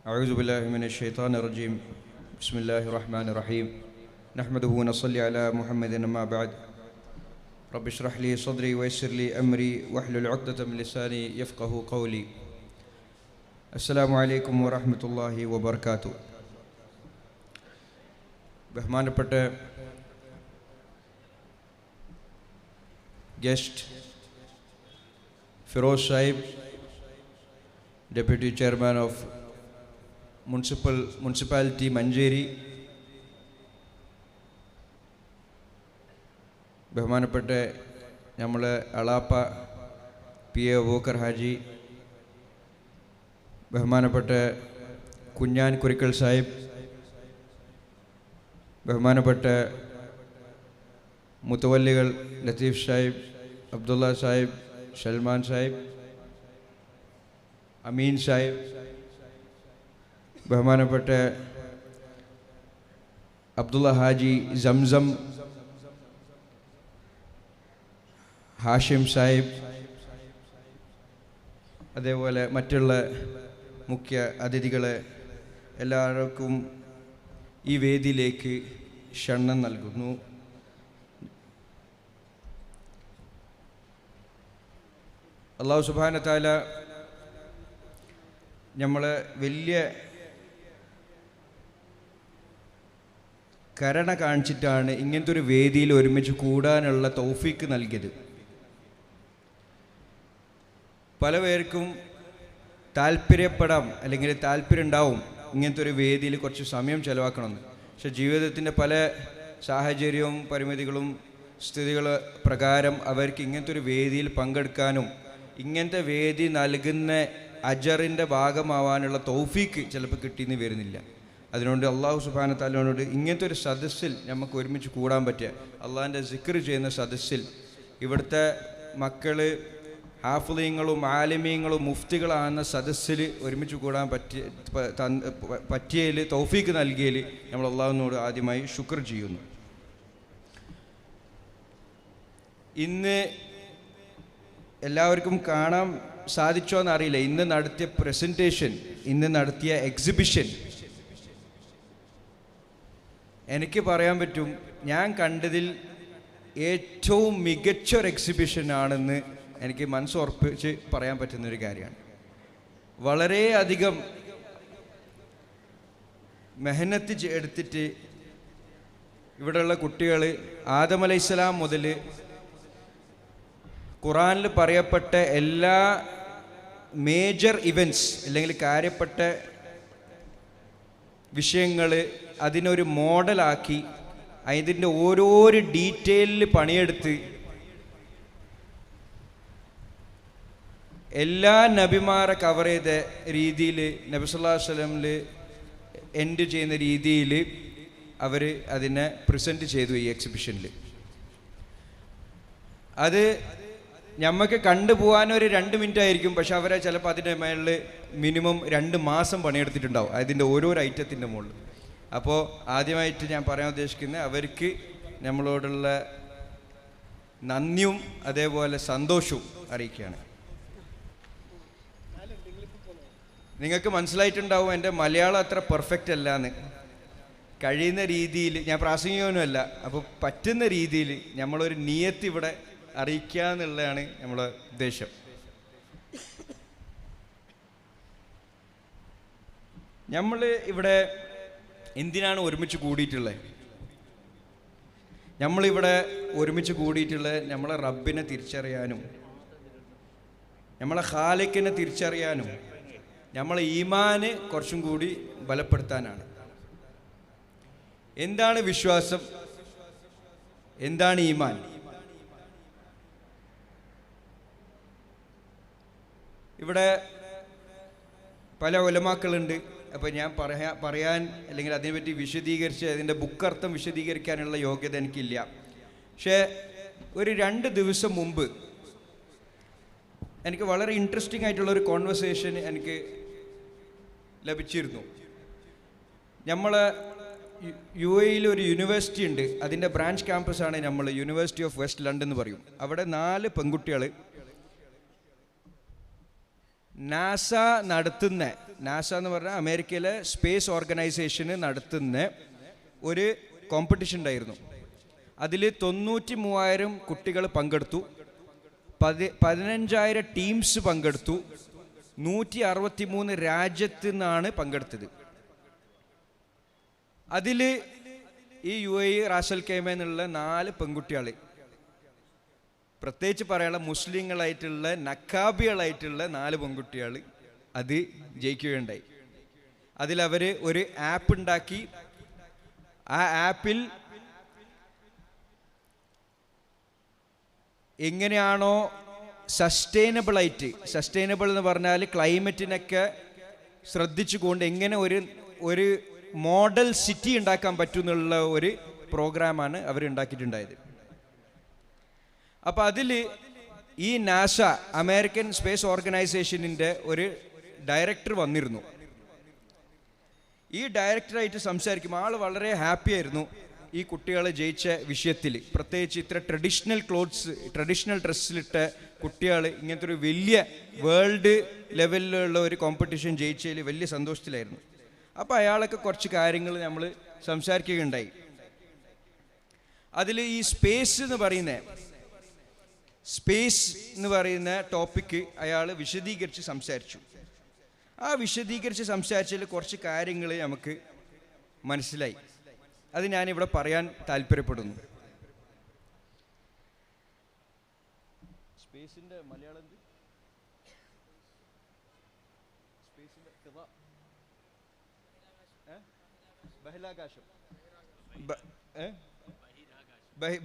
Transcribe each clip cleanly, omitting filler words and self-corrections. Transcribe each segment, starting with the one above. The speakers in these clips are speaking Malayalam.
أعوذ بالله من الشيطان الرجيم بسم الله الرحمن الرحيم نحمده ونصلي على محمد أما بعد رب اشرح لي صدري ويسر لي أمري واحلل عقدة من لساني يفقهوا قولي السلام عليكم ورحمة الله وبركاته. ബഹുമാനപ്പെട്ട guest Firoz Sahib, deputy chairman of municipality Manjeri, ബഹുമാനപ്പെട്ട നമ്മളെ അളാപ്പ പി എ വോക്കർ ഹാജി, ബഹുമാനപ്പെട്ട കുഞ്ഞാൻ കുരിക്കൽ സാഹിബ്, ബഹുമാനപ്പെട്ട മുത്തവല്ലികൾ ലത്തീഫ് സാഹിബ്, അബ്ദുള്ള സാഹിബ്, സൽമാൻ സാഹിബ്, അമീൻ സാഹിബ്, ബഹുമാനപ്പെട്ട അബ്ദുള്ള ഹാജി സംസം, ഹാഷിം സാഹിബ്, അതേപോലെ മറ്റുള്ള മുഖ്യ അതിഥികളെ എല്ലാവർക്കും ഈ വേദിയിലേക്ക് ക്ഷണം നൽകുന്നു. അല്ലാഹു സുബ്ഹാനഹു വ തആല നമ്മളെ വലിയ കരുണ കാണിച്ചിട്ടാണ് ഇങ്ങനത്തെ ഒരു വേദിയിൽ ഒരുമിച്ച് കൂടാനുള്ള തൗഫീക്ക് നൽകിയത്. പല പേർക്കും താല്പര്യപ്പെടാം, അല്ലെങ്കിൽ താല്പര്യം ഉണ്ടാവും ഇങ്ങനത്തെ ഒരു വേദിയിൽ കുറച്ച് സമയം ചിലവാക്കണമെന്ന്. പക്ഷെ ജീവിതത്തിൻ്റെ പല സാഹചര്യവും പരിമിതികളും സ്ഥിതികൾ പ്രകാരം അവർക്ക് ഇങ്ങനത്തെ ഒരു വേദിയിൽ പങ്കെടുക്കാനും ഇങ്ങനത്തെ വേദി നൽകുന്ന അജറിൻ്റെ ഭാഗമാവാനുള്ള തൗഫീക്ക് ചിലപ്പോൾ കിട്ടിയെന്ന് വരുന്നില്ല. അതുകൊണ്ട് അള്ളാഹു സുബ്ഹാനഹു വ തആലയോട് ഇങ്ങനത്തെ ഒരു സദസ്സിൽ നമുക്ക് ഒരുമിച്ച് കൂടാൻ പറ്റുക, അള്ളാഹിൻ്റെ സിക്ർ ചെയ്യുന്ന സദസ്സിൽ ഇവിടുത്തെ മക്കൾ ഹാഫിളീങ്ങളും ആലിമീങ്ങളും മുഫ്തികളാകുന്ന സദസ്സിൽ ഒരുമിച്ച് കൂടാൻ പറ്റിയതിൽ തൗഫീക്ക് നൽകിയതിൽ നമ്മൾ അള്ളാഹുവിനോട് ആദ്യമായി ശുക്ർ ചെയ്യുന്നു. ഇന്ന് എല്ലാവർക്കും കാണാൻ സാധിച്ചോ എന്നറിയില്ല, ഇന്ന് നടത്തിയ പ്രസൻറ്റേഷൻ, ഇന്ന് നടത്തിയ എക്സിബിഷൻ എനിക്ക് പറയാൻ പറ്റും ഞാൻ കണ്ടതിൽ ഏറ്റവും മികച്ചൊരു എക്സിബിഷനാണെന്ന് എനിക്ക് മനസ്സുറപ്പിച്ച് പറയാൻ പറ്റുന്നൊരു കാര്യമാണ്. വളരെയധികം മെഹനത്ത് എടുത്തിട്ട് ഇവിടെയുള്ള കുട്ടികൾ ആദം അലൈഹിസ്സലാം മുതൽ ഖുറാനിൽ പറയപ്പെട്ട എല്ലാ മേജർ ഇവൻറ്റ്സ് അല്ലെങ്കിൽ കാര്യപ്പെട്ട വിഷയങ്ങൾ അതിനൊരു മോഡലാക്കി അതിൻ്റെ ഓരോരോ ഡീറ്റെയിലിൽ പണിയെടുത്ത് എല്ലാ നബിമാരെ കവർ ചെയ്ത രീതിയിൽ നബി സല്ലല്ലാഹു അലൈഹി വസല്ലമിൽ എൻഡ് ചെയ്യുന്ന രീതിയിൽ അവർ അതിനെ പ്രസൻറ്റ് ചെയ്തു ഈ എക്സിബിഷനിൽ. അത് നമുക്ക് കണ്ടുപോകാനൊരു 2 മിനിറ്റ് ആയിരിക്കും, പക്ഷെ അവരെ ചിലപ്പോൾ അതിൻ്റെ മേളിൽ മിനിമം 2 മാസം പണിയെടുത്തിട്ടുണ്ടാവും അതിൻ്റെ ഓരോരോ ഐറ്റത്തിൻ്റെ മുകളിൽ. അപ്പോൾ ആദ്യമായിട്ട് ഞാൻ പറയാൻ ഉദ്ദേശിക്കുന്നത് അവർക്ക് നമ്മളോടുള്ള നന്ദിയും അതേപോലെ സന്തോഷവും അറിയിക്കുകയാണ്. നിങ്ങൾക്ക് മനസ്സിലായിട്ടുണ്ടാവും എൻ്റെ മലയാളം അത്ര പെർഫെക്റ്റ് അല്ല എന്ന്. കഴിയുന്ന രീതിയിൽ ഞാൻ പ്രാസംഗികനുമല്ല, അപ്പോൾ പറ്റുന്ന രീതിയിൽ നമ്മളൊരു നിയത്ത് ഇവിടെ അറിയിക്കുക എന്നുള്ളതാണ് നമ്മുടെ ഉദ്ദേശം. നമ്മൾ ഇവിടെ എന്തിനാണ് ഒരുമിച്ച് കൂടിയിട്ടുള്ളത്? നമ്മളിവിടെ ഒരുമിച്ച് കൂടിയിട്ടുള്ളത് നമ്മളെ റബ്ബിനെ തിരിച്ചറിയാനും നമ്മളെ ഖാലിഖിനെ തിരിച്ചറിയാനും നമ്മളെ ഈമാന് കുറച്ചും കൂടി ബലപ്പെടുത്താനാണ്. എന്താണ് വിശ്വാസം? എന്താണ് ഈമാൻ? ഇവിടെ പല ഉലമാക്കളുണ്ട്. അപ്പോൾ ഞാൻ പറയാൻ അല്ലെങ്കിൽ അതിനെപ്പറ്റി വിശദീകരിച്ച് അതിൻ്റെ ബുക്കർത്ഥം വിശദീകരിക്കാനുള്ള യോഗ്യത എനിക്കില്ല. പക്ഷേ ഒരു 2 ദിവസം മുമ്പ് എനിക്ക് വളരെ ഇൻട്രസ്റ്റിംഗ് ആയിട്ടുള്ളൊരു കോൺവെർസേഷൻ എനിക്ക് ലഭിച്ചിരുന്നു. നമ്മളെ UAE ഒരു യൂണിവേഴ്സിറ്റി ഉണ്ട്, അതിൻ്റെ ബ്രാഞ്ച് ക്യാമ്പസാണ് നമ്മൾ യൂണിവേഴ്സിറ്റി ഓഫ് വെസ്റ്റ് ലണ്ടൻ എന്ന് പറയും. അവിടെ 4 പെൺകുട്ടികൾ നാസ എന്ന് പറഞ്ഞാൽ അമേരിക്കയിലെ സ്പേസ് ഓർഗനൈസേഷന് നടത്തുന്ന ഒരു കോമ്പറ്റീഷൻ ഉണ്ടായിരുന്നു. അതിൽ 93,000 കുട്ടികൾ പങ്കെടുത്തു, 15,000 ടീംസ് പങ്കെടുത്തു, 163 രാജ്യത്തു നിന്നാണ് പങ്കെടുത്തത്. അതിൽ ഈ UAE റാസൽ ഖൈമ എന്നുള്ള 4 പെൺകുട്ടികൾ, പ്രത്യേകിച്ച് പറയാനുള്ള മുസ്ലിങ്ങളായിട്ടുള്ള നക്കാബികളായിട്ടുള്ള 4 പെൺകുട്ടികൾ അത് ജയിക്കുകയുണ്ടായി. അതിലവർ ഒരു ആപ്പ് ഉണ്ടാക്കി. ആ ആപ്പിൽ എങ്ങനെയാണോ സസ്റ്റൈനബിൾ എന്ന് പറഞ്ഞാൽ ക്ലൈമറ്റിനൊക്കെ ശ്രദ്ധിച്ചുകൊണ്ട് എങ്ങനെ ഒരു മോഡൽ സിറ്റി ഉണ്ടാക്കാൻ പറ്റുമെന്നുള്ള ഒരു പ്രോഗ്രാമാണ് അവർ ഉണ്ടാക്കിയിട്ടുണ്ടായത്. അപ്പോൾ അതിൽ ഈ നാസ അമേരിക്കൻ സ്പേസ് ഓർഗനൈസേഷനിൻ്റെ ഒരു ഡയറക്ടർ വന്നിരുന്നു. ഈ ഡയറക്ടറായിട്ട് സംസാരിക്കുമ്പോൾ ആൾ വളരെ ഹാപ്പി ആയിരുന്നു ഈ കുട്ടികളെ ജയിച്ച വിഷയത്തിൽ. പ്രത്യേകിച്ച് ഇത്ര ട്രഡീഷണൽ ഡ്രസ്സിലിട്ട കുട്ടികൾ ഇങ്ങനത്തെ ഒരു വലിയ വേൾഡ് ലെവലിലുള്ള ഒരു കോമ്പറ്റീഷൻ ജയിച്ചതിൽ വലിയ സന്തോഷത്തിലായിരുന്നു. അപ്പോൾ അയാളൊക്കെ കുറച്ച് കാര്യങ്ങൾ നമ്മൾ സംസാരിക്കുകയുണ്ടായി. അതിൽ ഈ സ്പേസ് എന്ന് പറയുന്ന ടോപ്പിക്ക് അയാൾ വിശദീകരിച്ച് സംസാരിച്ചു. ആ വിശദീകരിച്ച് സംസാരിച്ചതിൽ കുറച്ച് കാര്യങ്ങൾ നമുക്ക് മനസ്സിലായി. അത് ഞാനിവിടെ പറയാൻ താല്പര്യപ്പെടുന്നു. സ്പേസിന്റെ മലയാളം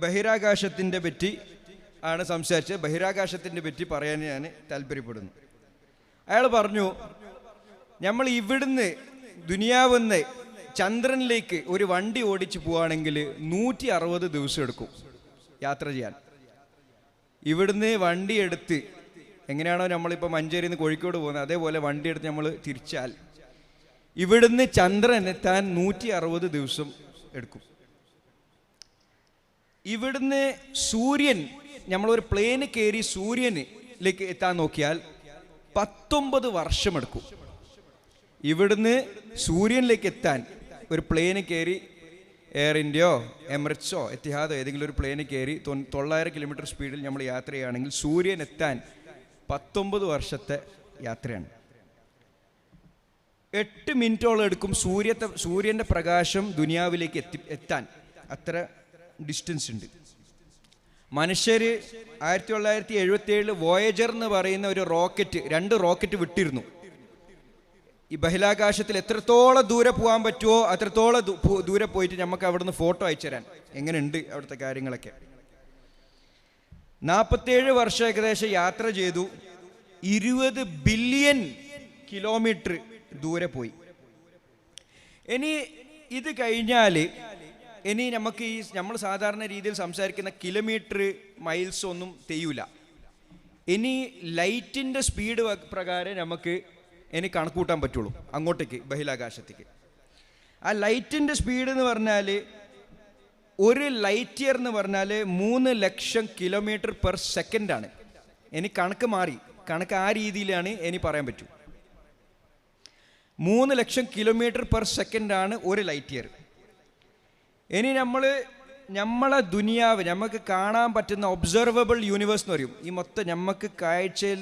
ബഹിരാകാശത്തിൻ്റെ പറ്റി ആണ് സംസാരിച്ചത്. ബഹിരാകാശത്തിൻ്റെ പറ്റി പറയാൻ ഞാൻ താല്പര്യപ്പെടുന്നു. അയാൾ പറഞ്ഞു, നമ്മൾ ഇവിടുന്ന് ദുനിയാവെന്ന് ചന്ദ്രനിലേക്ക് ഒരു വണ്ടി ഓടിച്ച് പോവുകയാണെങ്കിൽ 160 ദിവസം എടുക്കും യാത്ര ചെയ്യാൻ. ഇവിടുന്ന് വണ്ടി എടുത്ത് എങ്ങനെയാണോ നമ്മളിപ്പോൾ മഞ്ചേരിയിൽ നിന്ന് കോഴിക്കോട് പോകുന്നത്, അതേപോലെ വണ്ടി എടുത്ത് നമ്മൾ തിരിച്ചാൽ ഇവിടുന്ന് ചന്ദ്രൻ എത്താൻ 160 ദിവസം എടുക്കും. ഇവിടുന്ന് സൂര്യൻ, നമ്മളൊരു പ്ലെയിന് കയറി സൂര്യനിലേക്ക് എത്താൻ നോക്കിയാൽ 19 വർഷമെടുക്കും. ഇവിടുന്ന് സൂര്യനിലേക്ക് എത്താൻ ഒരു പ്ലെയിന് കയറി എയർ ഇന്ത്യയോ എമിറേറ്റ്സോ എത്തിഹാദോ ഏതെങ്കിലും ഒരു പ്ലെയിന് കയറി 900 കിലോമീറ്റർ സ്പീഡിൽ നമ്മൾ യാത്ര ചെയ്യുകയാണെങ്കിൽ സൂര്യൻ എത്താൻ 19 വർഷത്തെ യാത്രയാണ്. 8 മിനിറ്റോളം എടുക്കും സൂര്യൻ്റെ പ്രകാശം ദുനിയാവിലേക്ക് എത്താൻ. അത്ര ഡിസ്റ്റൻസ് ഉണ്ട്. മനുഷ്യർ 1977 വോയേജർ എന്ന് പറയുന്ന ഒരു 2 റോക്കറ്റ് വിട്ടിരുന്നു. ഈ ബഹിരാകാശത്തിൽ എത്രത്തോളം ദൂരെ പോകാൻ പറ്റുമോ അത്രത്തോളം ദൂരെ പോയിട്ട് നമുക്ക് അവിടുന്ന് ഫോട്ടോ അയച്ചു തരാൻ എങ്ങനെയുണ്ട് അവിടുത്തെ കാര്യങ്ങളൊക്കെ. 47 വർഷം ഏകദേശം യാത്ര ചെയ്തു. 20 ബില്യൺ കിലോമീറ്റർ ദൂരെ പോയി. ഇനി ഇത് കഴിഞ്ഞാൽ ഇനി നമുക്ക് നമ്മൾ സാധാരണ രീതിയിൽ സംസാരിക്കുന്ന കിലോമീറ്റർ മൈൽസ് ഒന്നും തെയ്യൂല. ഇനി ലൈറ്റിൻ്റെ സ്പീഡ് പ്രകാരം നമുക്ക് ഇനി കണക്കൂട്ടാൻ പറ്റുള്ളൂ അങ്ങോട്ടേക്ക് ബഹിരാകാശത്തേക്ക്. ആ ലൈറ്റിൻ്റെ സ്പീഡ് എന്ന് പറഞ്ഞാൽ ഒരു ലൈറ്റ് ഇയർ എന്ന് പറഞ്ഞാൽ 3 ലക്ഷം കിലോമീറ്റർ പെർ സെക്കൻഡാണ്. ഇനി കണക്ക് ആ രീതിയിലാണ് ഇനി പറയാൻ പറ്റൂ. 3 ലക്ഷം കിലോമീറ്റർ പെർ സെക്കൻഡാണ് ഒരു ലൈറ്റ് ഇയർ. ഇനി നമ്മളെ ദുനിയാവ് നമുക്ക് കാണാൻ പറ്റുന്ന ഒബ്സർവബിൾ യൂണിവേഴ്സ് എന്ന് പറയും. ഈ മൊത്തം നമുക്ക് കാഴ്ചയിൽ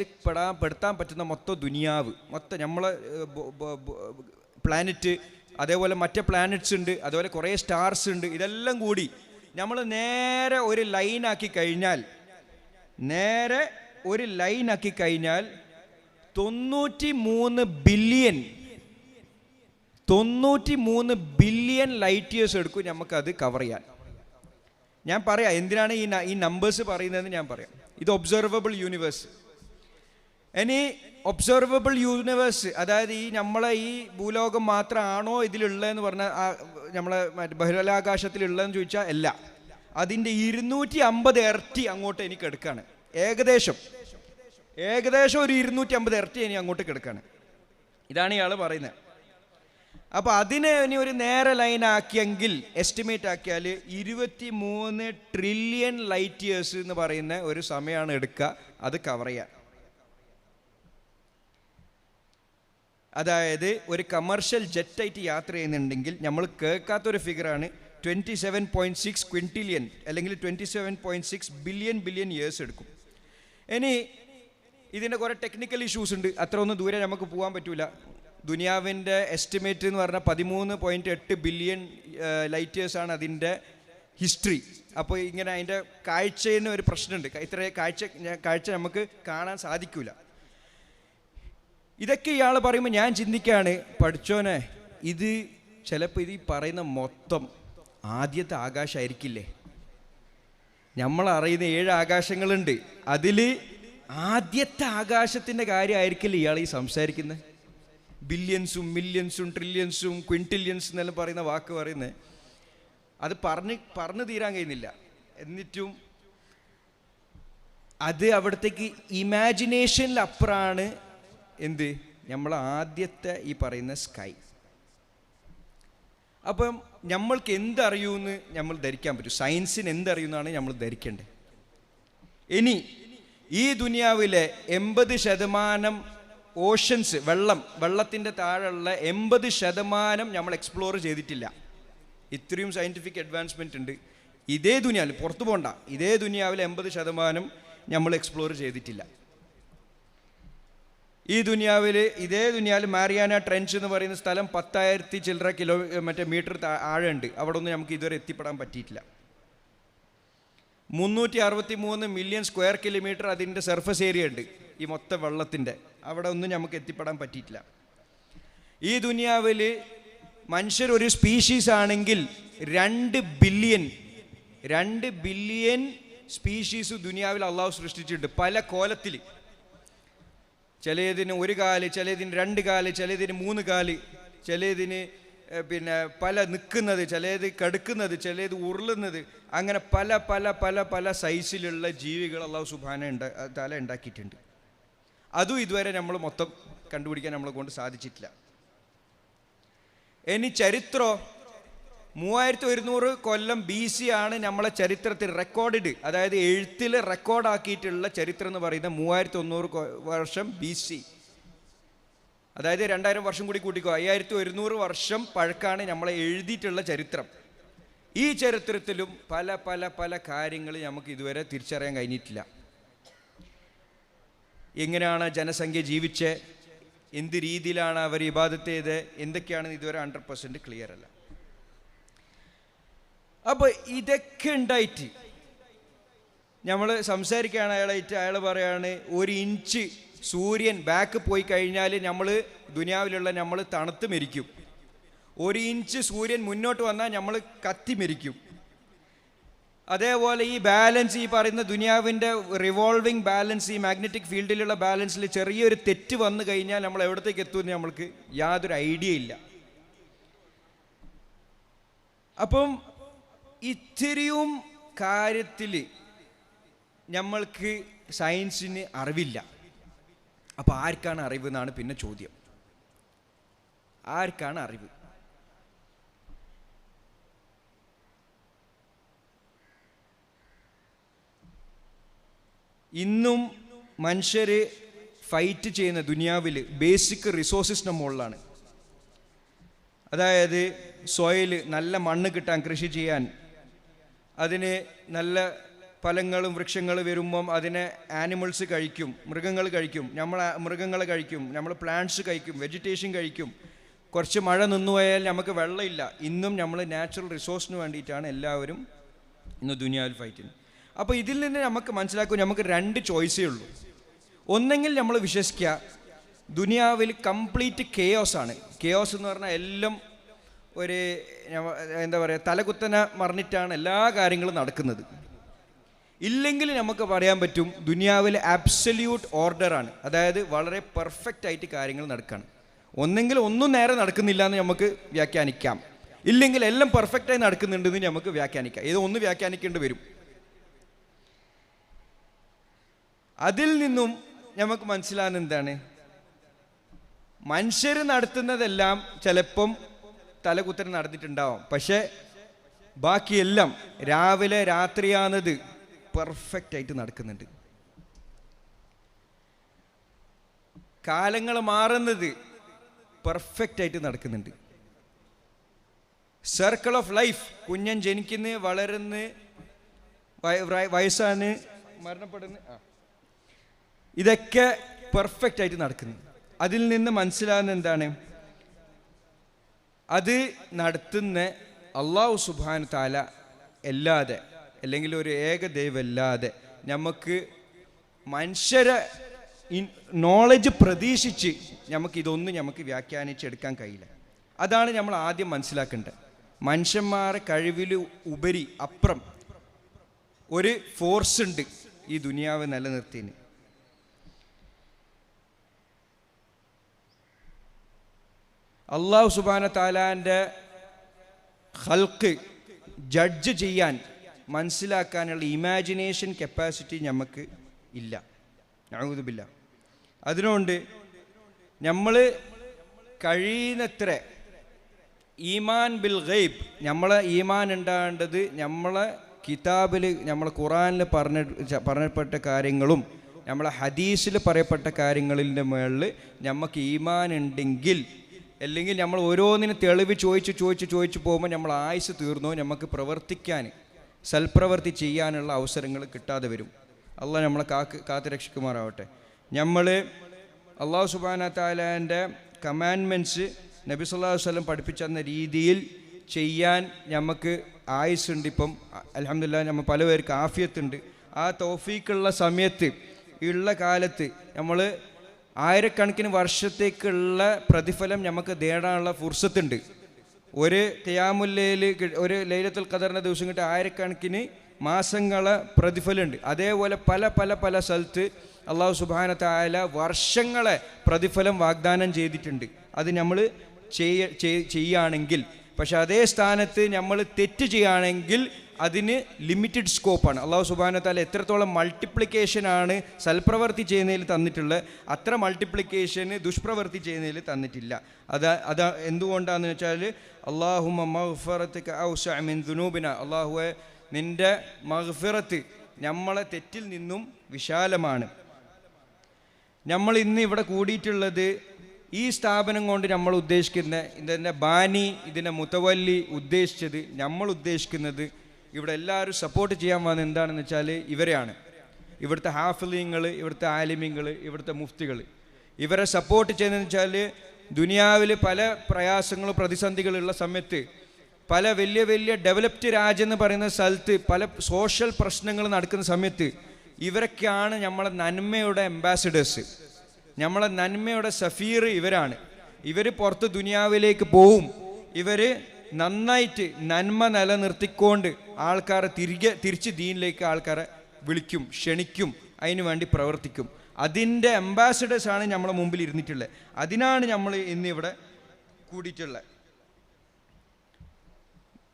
പെടുത്താൻ പറ്റുന്ന മൊത്തം ദുനിയാവ്, മൊത്തം നമ്മളെ പ്ലാനറ്റ്, അതേപോലെ മറ്റേ പ്ലാനറ്റ്സ് ഉണ്ട്, അതേപോലെ കുറേ സ്റ്റാർസ് ഉണ്ട്. ഇതെല്ലാം കൂടി നമ്മൾ നേരെ ഒരു ലൈനാക്കി കഴിഞ്ഞാൽ 93 ബില്യൺ ലൈറ്റ് ഇയേഴ്സ് എടുക്കും നമുക്കത് കവർ ചെയ്യാൻ. ഞാൻ പറയാം എന്തിനാണ് ഈ നമ്പേഴ്സ് പറയുന്നതെന്ന് ഞാൻ പറയാം. ഇത് ഒബ്സർവബിൾ യൂണിവേഴ്സ്. ഇനി ഒബ്സർവബിൾ യൂണിവേഴ്സ് അതായത് നമ്മളെ ഈ ഭൂലോകം മാത്രമാണോ ഇതിലുള്ളതെന്ന് പറഞ്ഞാൽ നമ്മളെ ബഹിരാകാശത്തിലുള്ളതെന്ന് ചോദിച്ചാൽ അല്ല. അതിൻ്റെ 250 ഇരട്ടി അങ്ങോട്ട് എനിക്ക് എടുക്കുകയാണ്. ഏകദേശം ഒരു 250 ഇരട്ടി ഇനി അങ്ങോട്ട് കിടക്കുകയാണ്. ഇതാണ് ഇയാൾ പറയുന്നത്. അപ്പോൾ അതിനെ ഇനി ഒരു നേരെ ലൈൻ ആക്കിയെങ്കിൽ എസ്റ്റിമേറ്റ് ആക്കിയാൽ 23 ട്രില്യൺ ലൈറ്റ് ഇയേഴ്സ് എന്ന് പറയുന്ന ഒരു സമയമാണ് എടുക്കുക അത് കവർ ചെയ്യാൻ. അതായത് ഒരു കമേർഷ്യൽ ജെറ്റായിട്ട് യാത്ര ചെയ്യുന്നുണ്ടെങ്കിൽ നമ്മൾ കേൾക്കാത്തൊരു ഫിഗറാണ് 27.6 ക്വിൻറ്റിലിയൻ അല്ലെങ്കിൽ 27.6 ബില്യൺ ഇയേഴ്സ് എടുക്കും. ഇനി ഇതിൻ്റെ കുറേ ടെക്നിക്കൽ ഇഷ്യൂസ് ഉണ്ട്, അത്ര ഒന്നും ദൂരെ നമുക്ക് പോകാൻ പറ്റില്ല. ദുനിയാവിൻ്റെ എസ്റ്റിമേറ്റ് എന്ന് പറഞ്ഞാൽ 13.8 ബില്യൺ ലൈറ്റ് ഇയേഴ്സാണ് അതിൻ്റെ ഹിസ്റ്ററി. അപ്പോൾ ഇങ്ങനെ അതിൻ്റെ കാഴ്ചയിൽ ഒരു പ്രശ്നമുണ്ട്, ഇത്ര കാഴ്ച നമുക്ക് കാണാൻ സാധിക്കില്ല. ഇതൊക്കെ ഇയാൾ പറയുമ്പോൾ ഞാൻ ചിന്തിക്കുകയാണ്, പഠിച്ചോനെ ഇത് ചിലപ്പോൾ ഇത് ഈ പറയുന്ന മൊത്തം ആദ്യത്തെ ആകാശമായിരിക്കില്ലേ? നമ്മൾ അറിയുന്ന 7 ആകാശങ്ങളുണ്ട്, അതിൽ ആദ്യത്തെ ആകാശത്തിൻ്റെ കാര്യമായിരിക്കില്ലേ ഇയാൾ ഈ സംസാരിക്കുന്നത്? ബില്യൺസും മില്യൺസും ട്രില്യൺസും ക്വിൻറ്റില്യൻസ് എന്നെല്ലാം പറയുന്ന വാക്ക് പറയുന്നത്, അത് പറഞ്ഞു തീരാൻ കഴിയുന്നില്ല. എന്നിട്ടും അത് അവിടത്തേക്ക് ഇമാജിനേഷനിലപ്പുറമാണ് എന്ത് നമ്മൾ ആദ്യത്തെ ഈ പറയുന്ന സ്കൈ. അപ്പം നമ്മൾക്ക് എന്തറിയൂന്ന് നമ്മൾ ധരിക്കാൻ പറ്റും, സയൻസിന് എന്തറിയുമെന്നാണ് നമ്മൾ ധരിക്കേണ്ടത്. ഇനി ഈ ദുനിയാവിലെ 80% ഓഷൻസ്, വെള്ളത്തിൻ്റെ താഴെയുള്ള 80% നമ്മൾ എക്സ്പ്ലോർ ചെയ്തിട്ടില്ല. ഇത്രയും സയൻറ്റിഫിക് അഡ്വാൻസ്മെൻ്റ് ഉണ്ട് ഇതേ ദുനിയാവിൽ, പുറത്തു പോകണ്ട, ഇതേ ദുനിയാവിൽ 80% നമ്മൾ എക്സ്പ്ലോർ ചെയ്തിട്ടില്ല. ഈ ദുനിയാവിൽ ഇതേ ദുനിയാവിൽ മാരിയാന ട്രെഞ്ച് എന്ന് പറയുന്ന സ്ഥലം 10,000 ചില്ലറ മീറ്റർ ആഴമുണ്ട്, അവിടെ ഒന്നും നമുക്ക് ഇതുവരെ എത്തിപ്പെടാൻ പറ്റിയിട്ടില്ല. 363 മില്യൺ സ്ക്വയർ കിലോമീറ്റർ അതിൻ്റെ സർഫസ് ഏരിയ ഉണ്ട് ഈ മൊത്തം വെള്ളത്തിൻ്റെ, അവിടെ ഒന്നും നമുക്ക് എത്തിപ്പെടാൻ പറ്റിയിട്ടില്ല. ഈ ദുനിയാവിൽ മനുഷ്യർ ഒരു സ്പീഷീസ് ആണെങ്കിൽ 2 ബില്യൺ സ്പീഷീസ് ദുനിയാവിൽ അള്ളാഹു സൃഷ്ടിച്ചിട്ടുണ്ട്, പല കോലത്തിൽ. ചിലതിന് 1 കാല്, ചിലതിന് 2 കാല്, ചിലതിന് 3 കാല്, ചിലതിന് പല നിൽക്കുന്നത്, ചിലത് കടുക്കുന്നത്, ചിലത് ഉരുളുന്നത്, അങ്ങനെ പല പല പല പല സൈസിലുള്ള ജീവികൾ അള്ളാഹു സുബ്ഹാനഹു തആല ഉണ്ടാക്കിയിട്ടുണ്ട്. അതും ഇതുവരെ നമ്മൾ മൊത്തം കണ്ടുപിടിക്കാൻ നമ്മളെ കൊണ്ട് സാധിച്ചിട്ടില്ല. ഇനി ചരിത്രം 3100 കൊല്ലം BC ആണ് നമ്മളെ ചരിത്രത്തിൽ റെക്കോർഡ്, അതായത് എഴുത്തിൽ റെക്കോർഡാക്കിയിട്ടുള്ള ചരിത്രം എന്ന് പറയുന്നത് 3100 വർഷം BC, അതായത് 2000 വർഷം കൂടി കൂട്ടിക്കോ, 5100 വർഷം പഴക്കാണ് നമ്മളെ എഴുതിയിട്ടുള്ള ചരിത്രം. ഈ ചരിത്രത്തിലും പല പല പല കാര്യങ്ങൾ നമുക്ക് ഇതുവരെ തിരിച്ചറിയാൻ കഴിഞ്ഞിട്ടില്ല. എങ്ങനെയാണ് ജനസംഖ്യ ജീവിച്ച്, എന്ത് രീതിയിലാണ് അവർ ഇബാദത്ത് ചെയ്ത്, എന്തൊക്കെയാണെന്ന് ഇതുവരെ 100% ക്ലിയർ അല്ല. അപ്പോൾ ഇതൊക്കെ ഉണ്ടായിട്ട് നമ്മൾ സംസാരിക്കുകയാണ് അയാൾ പറയാണ് 1 ഇഞ്ച് സൂര്യൻ ബാക്ക് പോയി കഴിഞ്ഞാൽ നമ്മൾ ദുനിയാവിലുള്ള നമ്മൾ തണുത്ത് മരിക്കും, 1 ഇഞ്ച് സൂര്യൻ മുന്നോട്ട് വന്നാൽ നമ്മൾ കത്തി മരിക്കും. അതേപോലെ ഈ ബാലൻസ്, ഈ പറയുന്ന ദുനിയാവിൻ്റെ റിവോൾവിങ് ബാലൻസ്, ഈ മാഗ്നറ്റിക് ഫീൽഡിലുള്ള ബാലൻസിൽ ചെറിയൊരു തെറ്റ് വന്നു കഴിഞ്ഞാൽ നമ്മൾ എവിടത്തേക്ക് എത്തുമെന്ന് നമ്മൾക്ക് യാതൊരു ഐഡിയ ഇല്ല. അപ്പം ഇത്രയും കാര്യത്തിൽ നമ്മൾക്ക് സയൻസിന് അറിവില്ല. അപ്പോൾ ആർക്കാണ് അറിവ് എന്നാണ് പിന്നെ ചോദ്യം. ആർക്കാണ് അറിവ്? ഇന്നും മനുഷ്യർ ഫൈറ്റ് ചെയ്യുന്ന ദുനിയാവിൽ ബേസിക് റിസോഴ്സിൻ്റെ മുകളിലാണ്. അതായത് സോയിൽ, നല്ല മണ്ണ് കിട്ടാൻ, കൃഷി ചെയ്യാൻ, അതിന് നല്ല ഫലങ്ങളും വൃക്ഷങ്ങൾ വരുമ്പം അതിനെ ആനിമൽസ് കഴിക്കും, മൃഗങ്ങൾ കഴിക്കും, മൃഗങ്ങൾ കഴിക്കും, നമ്മൾ പ്ലാന്റ്സ് കഴിക്കും, വെജിറ്റേഷൻ കഴിക്കും. കുറച്ച് മഴ നിന്നു പോയാൽ നമുക്ക് വെള്ളമില്ല. ഇന്നും നമ്മൾ നാച്ചുറൽ റിസോഴ്സിന് വേണ്ടിയിട്ടാണ് എല്ലാവരും ഇന്ന് ദുനിയാവിൽ ഫൈറ്റ് ചെയ്യുന്നത്. അപ്പോൾ ഇതിൽ നിന്ന് നമുക്ക് മനസ്സിലാക്കും, നമുക്ക് 2 ചോയ്സേ ഉള്ളൂ. ഒന്നെങ്കിൽ നമ്മൾ വിശ്വസിക്കുക ദുനിയാവിൽ കംപ്ലീറ്റ് കെയോസാണ്. കെയോസ് എന്ന് പറഞ്ഞാൽ എല്ലാം ഒരു എന്താ പറയുക, തലകുത്തനെ മറിഞ്ഞിട്ടാണ് എല്ലാ കാര്യങ്ങളും നടക്കുന്നത്. ഇല്ലെങ്കിൽ നമുക്ക് പറയാൻ പറ്റും ദുനിയാവിൽ ആബ്സല്യൂട്ട് ഓർഡറാണ്, അതായത് വളരെ പെർഫെക്റ്റ് ആയിട്ട് കാര്യങ്ങൾ നടക്കുകയാണ്. ഒന്നെങ്കിൽ ഒന്നും നേരെ നടക്കുന്നില്ല എന്ന് നമുക്ക് വ്യാഖ്യാനിക്കാം, ഇല്ലെങ്കിൽ എല്ലാം പെർഫെക്റ്റായി നടക്കുന്നുണ്ടെന്ന് നമുക്ക് വ്യാഖ്യാനിക്കാം. ഇത് ഒന്ന് വ്യാഖ്യാനിക്കേണ്ടി വരും. അതിൽ നിന്നും നമുക്ക് മനസ്സിലാകുന്ന എന്താണ്, മനുഷ്യർ നടത്തുന്നതെല്ലാം ചിലപ്പം തലകുത്തനെ നടന്നിട്ടുണ്ടാവാം, പക്ഷെ ബാക്കിയെല്ലാം രാവിലെ രാത്രിയാണത് പെർഫെക്റ്റ് ആയിട്ട് നടക്കുന്നുണ്ട്. കാലങ്ങൾ മാറുന്നത് പെർഫെക്റ്റ് ആയിട്ട് നടക്കുന്നുണ്ട്. സർക്കിൾ ഓഫ് ലൈഫ്, കുഞ്ഞൻ ജനിക്കുന്നു, വളരുന്നു, വയസ്സാണ്, മരണപ്പെടുന്നു, ഇതൊക്കെ പെർഫെക്റ്റ് ആയിട്ട് നടക്കുന്നു. അതിൽ നിന്ന് മനസ്സിലാകുന്ന എന്താണ്? അത് നടത്തുന്ന അള്ളാഹു സുബ്ഹാനഹു തആല അല്ലാതെ, അല്ലെങ്കിൽ ഒരു ഏക ദൈവമല്ലാതെ നമുക്ക് മനുഷ്യരെ നോളജ് പ്രതീക്ഷിച്ച് നമുക്ക് വ്യാഖ്യാനിച്ചെടുക്കാൻ കഴിയില്ല. അതാണ് നമ്മൾ ആദ്യം മനസ്സിലാക്കേണ്ടത്. മനുഷ്യന്മാരെ കഴിവിൽ ഉപരി അപ്പുറം ഒരു ഫോഴ്സ് ഉണ്ട് ഈ ദുനിയാവ് നിലനിർത്തിന്. അള്ളാഹു സുബ്ഹാനഹു തആലാന്റെ ഖൽഖ് ജഡ്ജ് ചെയ്യാൻ, മനസ്സിലാക്കാനുള്ള ഇമാജിനേഷൻ കപ്പാസിറ്റി നമുക്ക് ഇല്ല. നഊദു ബില്ലാഹ്. അതിനുകൊണ്ട് നമ്മൾ കഴിയുന്നത്ര ഈമാൻ ബിൽ ഗൈബ്, നമ്മളെ ഈമാൻ ഉണ്ടാകേണ്ടത് നമ്മളെ കിതാബിൽ, നമ്മളെ ഖുറാനിൽ പറഞ്ഞപ്പെട്ട കാര്യങ്ങളും നമ്മളെ ഹദീസിൽ പറയപ്പെട്ട കാര്യങ്ങളിൻ്റെ മുകളിൽ നമുക്ക് ഈമാൻ ഉണ്ടെങ്കിൽ, അല്ലെങ്കിൽ നമ്മൾ ഓരോന്നിനും തെളിവ് ചോദിച്ച് പോകുമ്പോൾ നമ്മൾ ആയുസ് തീർന്നു, നമുക്ക് പ്രവർത്തിക്കാൻ, സൽപ്രവൃത്തി ചെയ്യാനുള്ള അവസരങ്ങൾ കിട്ടാതെ വരും. അള്ളാഹ് നമ്മളെ കാത്ത് രക്ഷിക്കുമാറാവട്ടെ. നമ്മൾ അള്ളാഹു സുബ്ഹാനഹു തആലാൻ്റെ കമാൻഡ്മെൻറ്റ്സ് നബി സല്ലല്ലാഹു അലൈഹി വസല്ലം പഠിപ്പിച്ചു തന്ന രീതിയിൽ ചെയ്യാൻ നമുക്ക് ആയുസ്സുണ്ട്. ഇപ്പം അൽഹംദുലില്ലാഹ് നമ്മൾ പല പേർക്ക് ആഫിയത്തുണ്ട്. ആ തൗഫീഖുള്ള സമയത്ത്, ഉള്ള കാലത്ത് നമ്മൾ ആയിരക്കണക്കിന് വർഷത്തേക്കുള്ള പ്രതിഫലം നമുക്ക് നേടാനുള്ള ഫുർസത്തുണ്ട്. ഒരു ഖിയാമുൽ ലൈൽ, ഒരു ലൈലത്തുൽ ഖദറിൻ്റെ ദിവസം കിട്ടി ആയിരക്കണക്കിന് മാസങ്ങളെ പ്രതിഫലമുണ്ട്. അതേപോലെ പല പല പല സ്ഥലത്ത് അള്ളാഹു സുബ്ഹാനഹു തആല വർഷങ്ങളെ പ്രതിഫലം വാഗ്ദാനം ചെയ്തിട്ടുണ്ട്. അത് നമ്മൾ ചെയ്യുകയാണെങ്കിൽ. പക്ഷെ അതേ സ്ഥാനത്ത് നമ്മൾ തെറ്റ് ചെയ്യുകയാണെങ്കിൽ അതിന് ലിമിറ്റഡ് സ്കോപ്പാണ്. അള്ളാഹു സുബ്ഹാനഹു തആല എത്രത്തോളം മൾട്ടിപ്ലിക്കേഷനാണ് സൽപ്രവൃത്തി ചെയ്യുന്നതിൽ തന്നിട്ടുള്ളത്, അത്ര മൾട്ടിപ്ലിക്കേഷന് ദുഷ്പ്രവൃത്തി ചെയ്യുന്നതിൽ തന്നിട്ടില്ല. അതാ എന്തുകൊണ്ടാണെന്ന് വെച്ചാൽ, അല്ലാഹുമ്മ മഗ്ഫിറതുക ഔസഅ മിൻ ദുനൂബിന, അള്ളാഹുവെ നിൻ്റെ മഗ്ഫിറത്ത് നമ്മളെ തെറ്റിൽ നിന്നും വിശാലമാണ്. നമ്മൾ ഇന്ന് ഇവിടെ കൂടിയിട്ടുള്ളത്, ഈ സ്ഥാപനം കൊണ്ട് നമ്മൾ ഉദ്ദേശിക്കുന്ന, ഇതിൻ്റെ ബാനി, ഇതിൻ്റെ മുതവല്ലി ഉദ്ദേശിച്ചത്, നമ്മൾ ഉദ്ദേശിക്കുന്നത് ഇവിടെ എല്ലാവരും സപ്പോർട്ട് ചെയ്യാൻ വന്നത് എന്താണെന്ന് വെച്ചാൽ ഇവരെയാണ്. ഇവിടുത്തെ ഹാഫിളീങ്ങൾ, ഇവിടുത്തെ ആലിമീങ്ങൾ, ഇവിടുത്തെ മുഫ്തികൾ. ഇവരെ സപ്പോർട്ട് ചെയ്യുന്നതെന്ന് വെച്ചാൽ ദുനിയാവിൽ പല പ്രയാസങ്ങളും പ്രതിസന്ധികളുള്ള സമയത്ത്, പല വലിയ വലിയ ഡെവലപ്ഡ് രാജ്യം എന്ന് പറയുന്ന സ്ഥലത്ത് പല സോഷ്യൽ പ്രശ്നങ്ങൾ നടക്കുന്ന സമയത്ത് ഇവരൊക്കെയാണ് നമ്മളെ നന്മയുടെ അംബാസിഡേഴ്സ്, നമ്മളെ നന്മയുടെ സഫീർ ഇവരാണ്. ഇവർ പുറത്ത് ദുനിയാവിലേക്ക് പോവും. ഇവർ നന്നായിട്ട് നന്മ നിലനിർത്തിക്കൊണ്ട് ആൾക്കാരെ തിരിച്ച് ദീനിലേക്ക് ആൾക്കാരെ വിളിക്കും, ക്ഷണിക്കും, അതിനു വേണ്ടി പ്രവർത്തിക്കും. അതിൻ്റെ അംബാസിഡേഴ്സാണ് നമ്മളെ മുമ്പിൽ ഇരുന്നിട്ടുള്ളത്. അതിനാണ് നമ്മൾ ഇന്നിവിടെ കൂടിയിട്ടുള്ളത്.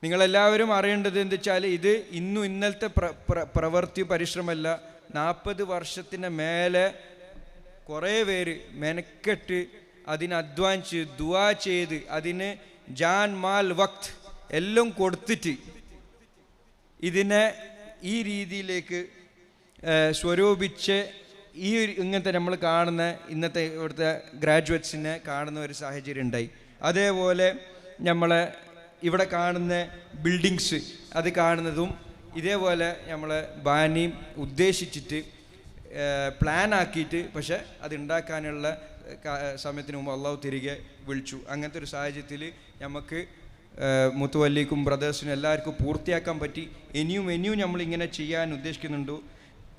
നിങ്ങളെല്ലാവരും അറിയേണ്ടത് എന്താ വെച്ചാൽ, ഇത് ഇന്നലത്തെ പ്രവൃത്തി പരിശ്രമമല്ല. 40 വർഷത്തിന് മേലെ കുറേ പേര് മെനക്കെട്ട് അതിന് അധ്വാനിച്ച് ദുആ ചെയ്ത് അതിന് ജാൻ മാൽ വക്ത് എല്ലാം കൊടുത്തിട്ട് ഇതിനെ ഈ രീതിയിലേക്ക് സ്വരൂപിച്ച് ഇങ്ങനത്തെ നമ്മൾ കാണുന്ന ഇന്നത്തെ ഇവിടുത്തെ ഗ്രാജുവേറ്റ്സിനെ കാണുന്ന ഒരു സാഹചര്യം ഉണ്ടായി. അതേപോലെ നമ്മളെ ഇവിടെ കാണുന്ന ബിൽഡിങ്സ് അത് കാണുന്നതും ഇതേപോലെ നമ്മളെ ബാനിയും ഉദ്ദേശിച്ചിട്ട് പ്ലാൻ ആക്കിയിട്ട്, പക്ഷെ അതുണ്ടാക്കാനുള്ള സമയത്തിന് മുമ്പ് അള്ളാഹു തിരികെ വിളിച്ചു. അങ്ങനത്തെ ഒരു സാഹചര്യത്തിൽ നമുക്ക് മുത്തുവല്ലിക്കും ബ്രദേഴ്സിനും എല്ലാവർക്കും പൂർത്തിയാക്കാൻ പറ്റി. ഇനിയും നമ്മളിങ്ങനെ ചെയ്യാൻ ഉദ്ദേശിക്കുന്നുണ്ട്.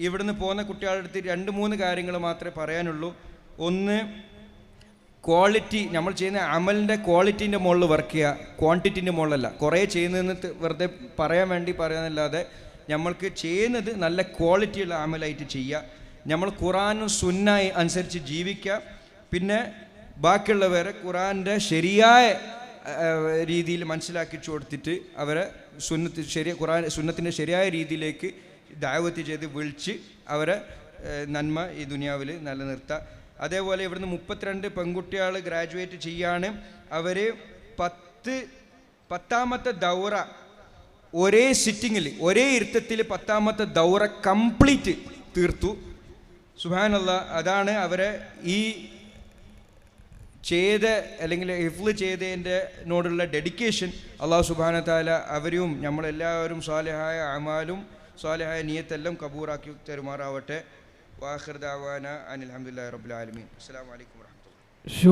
ഇവിടുന്ന് പോകുന്ന കുട്ടികളുടെ അടുത്ത് 2-3 കാര്യങ്ങൾ മാത്രമേ പറയാനുള്ളൂ. ഒന്ന്, ക്വാളിറ്റി, നമ്മൾ ചെയ്യുന്ന അമലിൻ്റെ ക്വാളിറ്റീൻ്റെ മുകളിൽ വർക്ക് ചെയ്യുക, ക്വാണ്ടിറ്റീൻ്റെ മുകളിലല്ല. കുറേ ചെയ്യുന്നതെന്ന് വെറുതെ പറയാൻ വേണ്ടി പറയാനല്ലാതെ നമ്മൾക്ക് ചെയ്യുന്നത് നല്ല ക്വാളിറ്റിയുള്ള അമലായിട്ട് ചെയ്യുക. നമ്മൾ ഖുറാനും സുന്നായി അനുസരിച്ച് ജീവിക്കുക. പിന്നെ ബാക്കിയുള്ളവരെ ഖുറാൻ്റെ ശരിയായ രീതിയിൽ മനസ്സിലാക്കിച്ചു കൊടുത്തിട്ട് അവരെ സുന്നത്തിൻ്റെ ശരിയായ രീതിയിലേക്ക് ദഅവത്ത് ചെയ്ത് വിളിച്ച് അവരെ നന്മ ഈ ദുനിയാവിൽ നിലനിർത്തുക. അതേപോലെ ഇവിടുന്ന് 32 പെൺകുട്ടികൾ ഗ്രാജുവേറ്റ് ചെയ്യാണ്. അവർ 10ാമത്തെ ദൗറ ഒരേ സിറ്റിങ്ങിൽ, ഒരേ ഇരുത്തത്തിൽ 10ാമത്തെ ദൗറ കംപ്ലീറ്റ് തീർത്തു. സുബ്ഹാനല്ലാഹ്. അതാണ് അവരെ ഈ ചെയ്ത അല്ലെങ്കിൽ ഹിഫ്ള് ചെയ്തതിൻ്റെനോടുള്ള ഡെഡിക്കേഷൻ അള്ളാഹു സുബ്ഹാനഹു വ തആല അവരും നമ്മളെല്ലാവരും സ്വാലിഹായ അമാലും സ്വാലിഹായ നിയത്തെല്ലാം കബൂറാക്കി തരുമാറാവട്ടെ. വാഖിർ ദഅവാന അനിൽ ഹംദുലില്ലാഹി റബ്ബിൽ ആലമീൻ. അസ്സലാമു അലൈക്കും വറഹ്മത്തുള്ളാഹി.